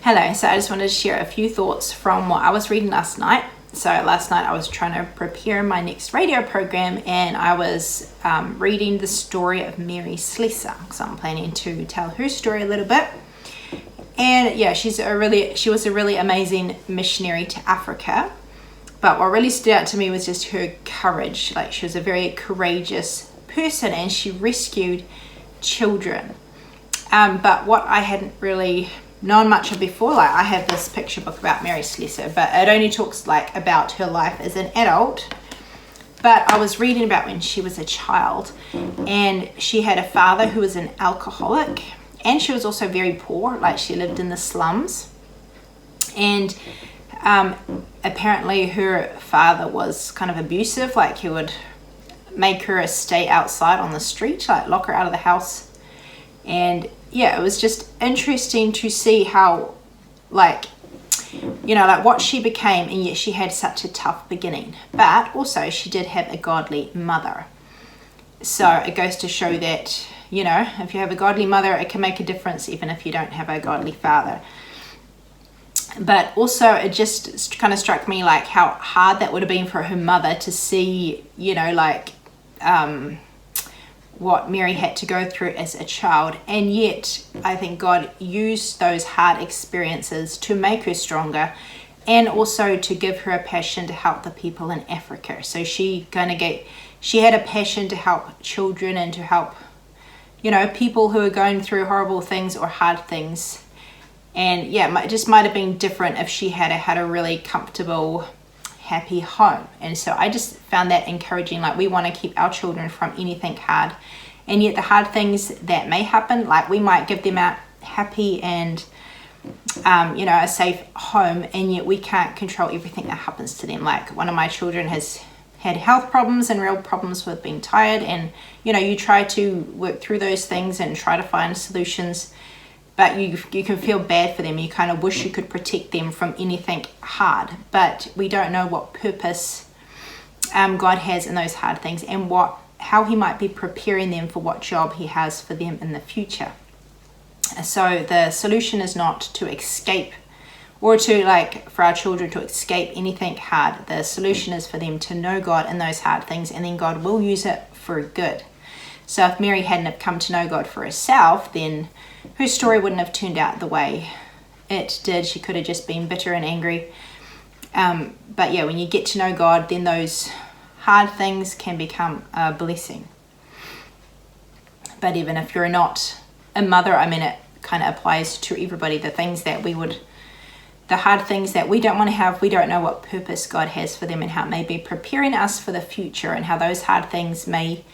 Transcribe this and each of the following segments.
Hello, so I just wanted to share a few thoughts from what I was reading last night. So last night I was trying to prepare my next radio program, and I was reading the story of Mary Slessor, because I'm planning to tell her story a little bit. And yeah, she was a really amazing missionary to Africa. But what really stood out to me was just her courage. Like, she was a very courageous person, and she rescued children. But what I hadn't really known much of before, like, I have this picture book about Mary Slessor, but it only talks like about her life as an adult. But I was reading about when she was a child, and she had a father who was an alcoholic, and she was also very poor. Like, she lived in the slums, and apparently her father was kind of abusive. Like, he would make her stay outside on the street, like lock her out of the house. And yeah, it was just interesting to see how, like, you know, like what she became, and yet she had such a tough beginning. But also she did have a godly mother. So it goes to show that, you know, if you have a godly mother, it can make a difference even if you don't have a godly father. But also it just kind of struck me like how hard that would have been for her mother to see, you know, like what Mary had to go through as a child. And yet I think God used those hard experiences to make her stronger, and also to give her a passion to help the people in Africa. So she had a passion to help children and to help, you know, people who are going through horrible things or hard things. And yeah, it just might have been different if she had a really comfortable, happy home. And so I just found that encouraging. Like, we want to keep our children from anything hard, and yet the hard things that may happen, like, we might give them a happy and you know, a safe home, and yet we can't control everything that happens to them. Like, one of my children has had health problems and real problems with being tired, and you know, you try to work through those things and try to find solutions, but you can feel bad for them. You kind of wish you could protect them from anything hard, but we don't know what purpose God has in those hard things, and how he might be preparing them for what job he has for them in the future. So the solution is not to escape, or to, like, for our children to escape anything hard. The solution is for them to know God in those hard things, and then God will use it for good. So if Mary hadn't have come to know God for herself, then her story wouldn't have turned out the way it did. She could have just been bitter and angry. But yeah, when you get to know God, then those hard things can become a blessing. But even if you're not a mother, I mean, it kind of applies to everybody. The hard things that we don't want to have, we don't know what purpose God has for them, and how it may be preparing us for the future, and how those hard things may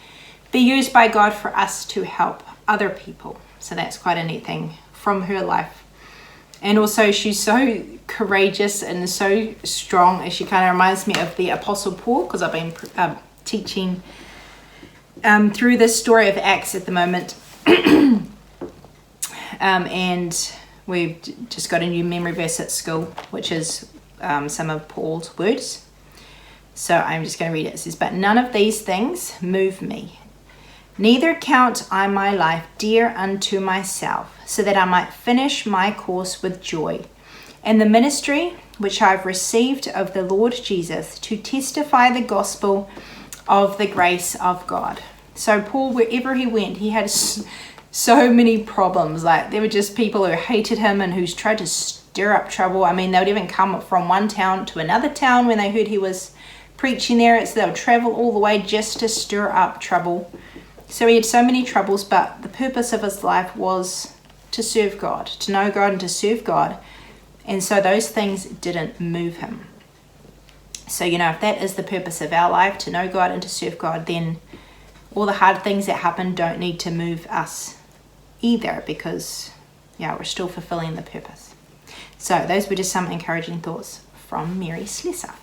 be used by God for us to help other people. So that's quite a neat thing from her life. And also, she's so courageous and so strong. She kind of reminds me of the Apostle Paul, because I've been teaching through this story of Acts at the moment. And we've just got a new memory verse at school, which is some of Paul's words. So I'm just going to read it. It says, "But none of these things move me. Neither count I my life dear unto myself, so that I might finish my course with joy, and the ministry which I've received of the Lord Jesus, to testify the gospel of the grace of God." So Paul, wherever he went, he had so many problems. Like, there were just people who hated him and who's tried to stir up trouble. I mean, they would even come from one town to another town when they heard he was preaching there. So they would travel all the way just to stir up trouble. So he had so many troubles, but the purpose of his life was to serve God, to know God and to serve God. And so those things didn't move him. So, you know, if that is the purpose of our life, to know God and to serve God, then all the hard things that happen don't need to move us either, because, yeah, we're still fulfilling the purpose. So those were just some encouraging thoughts from Mary Slessor.